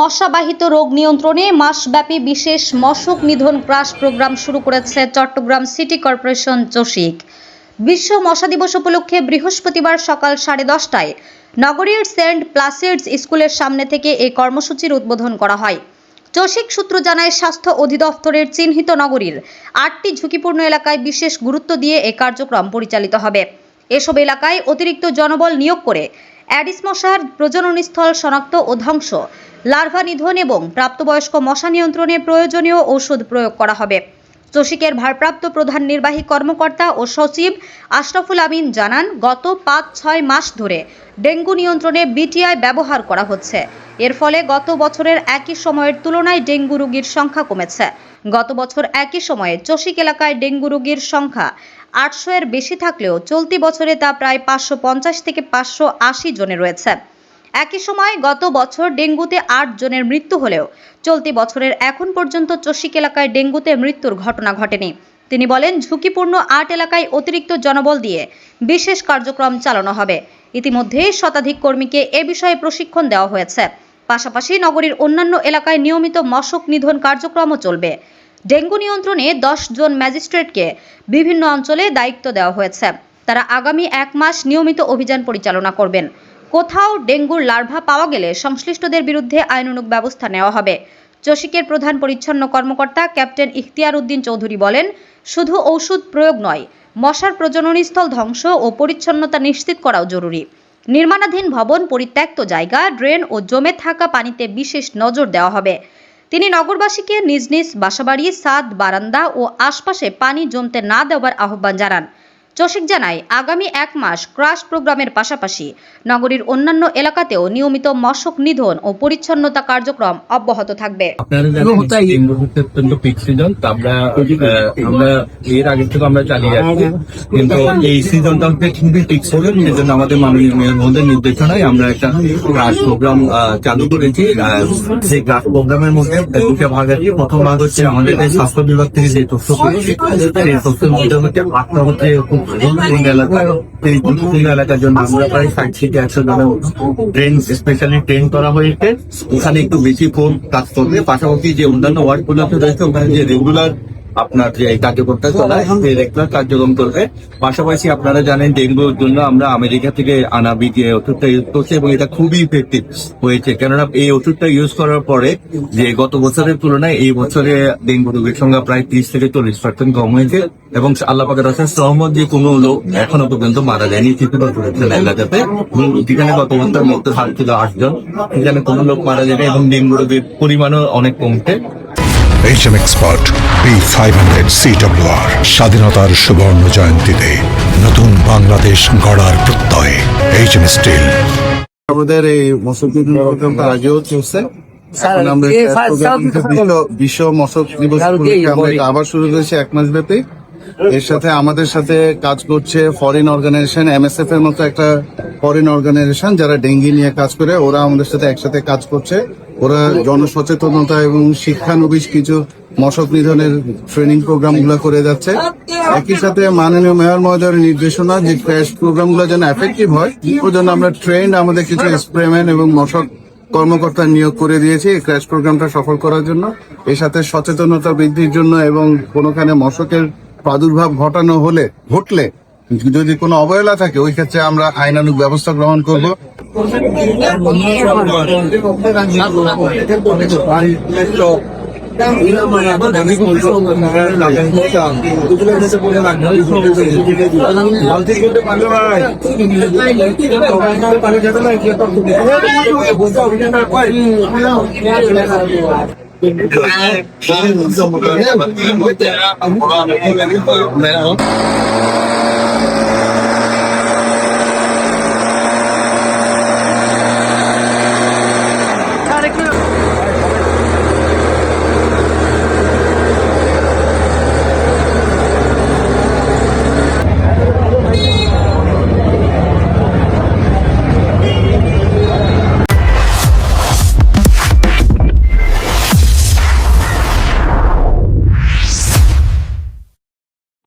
মশাবাহিত রোগ নিয়ন্ত্রণে মাসব্যাপী বিশেষ মশক নিধন ক্রাশ প্রোগ্রাম শুরু করেছে চট্টগ্রাম সিটি কর্পোরেশন চসিক। বিশ্ব মশা দিবস উপলক্ষে বৃহস্পতিবার সকাল 10:30টায় নগরীর সেন্ট প্লাসিডস স্কুলের সামনে থেকে এই কর্মসূচির উদ্বোধন করা হয়। চসিক সূত্র জানায়, স্বাস্থ্য অধিদপ্তরের চিহ্নিত নগরীর 8টি ঝুঁকিপূর্ণ এলাকায় বিশেষ গুরুত্ব দিয়ে এই কার্যক্রম পরিচালিত হবে। এসব এলাকায় অতিরিক্ত জনবল নিয়োগ করে অ্যাডিস মশার প্রজননস্থল শনাক্ত ও ধ্বংস, লার্ভা নিধন এবং প্রাপ্তবয়স্ক মশা নিয়ন্ত্রণে প্রয়োজনীয় ঔষধ প্রয়োগ করা হবে। চসিকের ভারপ্রাপ্ত প্রধান নির্বাহী কর্মকর্তা ও সচিব আশরাফুল আমিন জানান, গত 5-6 মাস ধরে ডেঙ্গু নিয়ন্ত্রণে বিটিআই ব্যবহার করা হচ্ছে। এর ফলে গত বছরের একই সময়ের তুলনায় ডেঙ্গু রোগীর সংখ্যা কমেছে। গত বছর একই সময়ে চসিক এলাকায় ডেঙ্গু রোগীর সংখ্যা 800-এর বেশি থাকলেও চলতি বছরে তা প্রায় 550 থেকে 580 জনে রয়েছে। একই সময় গত বছর ডেঙ্গুতে 8 জনের মৃত্যু হলেও চলতি বছরের এখন পর্যন্ত চসিক এলাকায় ডেঙ্গুতে মৃত্যুর ঘটনা ঘটেনি। তিনি বলেন, ঝুঁকিপূর্ণ 8 এলাকায় অতিরিক্ত জনবল দিয়ে বিশেষ কার্যক্রম চালানো হবে। ইতিমধ্যে শতাধিক কর্মীকে এ বিষয়ে প্রশিক্ষণ দেওয়া হয়েছে। পাশাপাশি নগরীর অন্যান্য এলাকায় নিয়মিত মশক নিধন কার্যক্রমও চলবে। ডেঙ্গু নিয়ন্ত্রণে 10 জন ম্যাজিস্ট্রেটকে বিভিন্ন অঞ্চলে দায়িত্ব দেওয়া হয়েছে। তারা আগামী 1 মাস নিয়মিত অভিযান পরিচালনা করবেন। কোথাও ডেঙ্গুর লার্ভা পাওয়া গেলে সংশ্লিষ্টদের বিরুদ্ধে আইনানুগ ব্যবস্থা নেওয়া হবে। চসিকের প্রধান পরিচ্ছন্ন কর্মকর্তা ক্যাপ্টেন ইখতিয়ার উদ্দিন চৌধুরী বলেন, শুধু ঔষধ প্রয়োগ নয়, মশার প্রজননস্থল ধ্বংস ও পরিচ্ছন্নতা নিশ্চিত করাও জরুরি। নির্মাণাধীন ভবন, পরিত্যক্ত জায়গা, ড্রেন ও জমে থাকা পানিতে বিশেষ নজর দেওয়া হবে। তিনি নগরবাসীকে নিজ নিজ বাসাবাড়ি, ছাদ, বারান্দা ও আশপাশে পানি জমতে না দেওয়ার আহ্বান জানান। চসিক জানায়, আগামী 1 মাস ক্রাশ প্রোগ্রামের পাশাপাশি নগরীর অন্যান্য এলাকাতেও নিয়মিত মশক নিধন ও পরিচ্ছন্নতা কার্যক্রম অব্যাহত থাকবে। আমরা এর আগে থেকে আমরা চালিয়ে যাচ্ছি, কিন্তু এই সিজনটা হচ্ছে খুবই পিক সিজন। সেজন্য আমাদের মাননীয় মেয়র মহোদয়ের নির্দেশনায় আমরা একটা ক্রাশ প্রোগ্রাম চালু করেছি। সেই ক্রাশ প্রোগ্রামের মধ্যে দুটো ভাগ আছে। প্রথম ভাগ হচ্ছে আমাদের স্বাস্থ্য বিভাগ থেকে যে তথ্য পেয়েছি, সেই তথ্যের মধ্যে হচ্ছে পাঁচটা হচ্ছে এলাকার জন্য আমরা প্রায় 60 থেকে 100 জনের ট্রেন স্পেশালি ট্রেন করা হয়েছে। ওখানে একটু বেশি ফোন কাজ করবে। পাশাপাশি যে অন্যান্য ওয়ার্ড গুলোতে রয়েছে, ওখানে যে রেগুলার আপনার যে কার্যক্রমটা চলায় সেই রেগুলার কার্যক্রম করবে। পাশাপাশি আপনারা জানেন, ডেঙ্গুর জন্য আমরা আমেরিকা থেকে আনা বিটিআই ওষুধটা ইউজ করছি এবং এটা খুবই ইফেক্টিভ হয়েছে। কেননা এই ওষুধটা ইউজ করার পরে যে গত বছরের তুলনায় এই বছরে ডেঙ্গু রোগীর সংখ্যা প্রায় 30 থেকে 40% কম হয়েছে এবং আল্লাহ পাকের অশেষ রহমত যে কোনো লোক এখনো পর্যন্ত মারা যায়নি ত্রিপুরা এলাকাতে। যেখানে গত বছরের মধ্যে 7 থেকে 8 জন, সেখানে কোনো লোক মারা যায়নি এবং ডেঙ্গু রোগীর পরিমাণও অনেক কমছে। HM Expert B500 CWR স্বাধীনতার সুবর্ণ জয়ন্তীতে নতুন বাংলাদেশ গড়ার প্রত্যয়। HM steel. আমাদের এই মশক নিধন প্রোগ্রামটা আগেও চলছে। বিশ্ব মশক দিবস আমরা আবার শুরু করেছি 1 মাস ব্যাপী। এর সাথে আমাদের সাথে কাজ করছে ফরেন অর্গানাইজেশন, MSF এর মতো একটা ফরেন অর্গানাইজেশন যারা ডেঙ্গি নিয়ে কাজ করে। ওরা আমাদের সাথে একসাথে কাজ করছে। ওরা জনসচেতনতা এবং শিক্ষানবিশ কিছু মশক নিধনের ট্রেনিং প্রোগ্রাম গুলো করে যাচ্ছে। একই সাথে মাননীয় মেয়র মহোদয়ের নির্দেশনা যে ক্র্যাশ প্রোগ্রাম গুলো যেন এফেক্টিভ হয়, ওই জন্য আমরা ট্রেন্ড আমাদের কিছু স্প্রেম্যান এবং মশক কর্মকর্তা নিয়োগ করে দিয়েছি এই ক্র্যাশ প্রোগ্রামটা সফল করার জন্য। এর সাথে সচেতনতা বৃদ্ধির জন্য এবং কোনোখানে মশকের প্রাদুর্ভাব ঘটলে যদি কোনো অবহেলা থাকে, ওই ক্ষেত্রে আমরা আইনানুগ ব্যবস্থা গ্রহণ করব।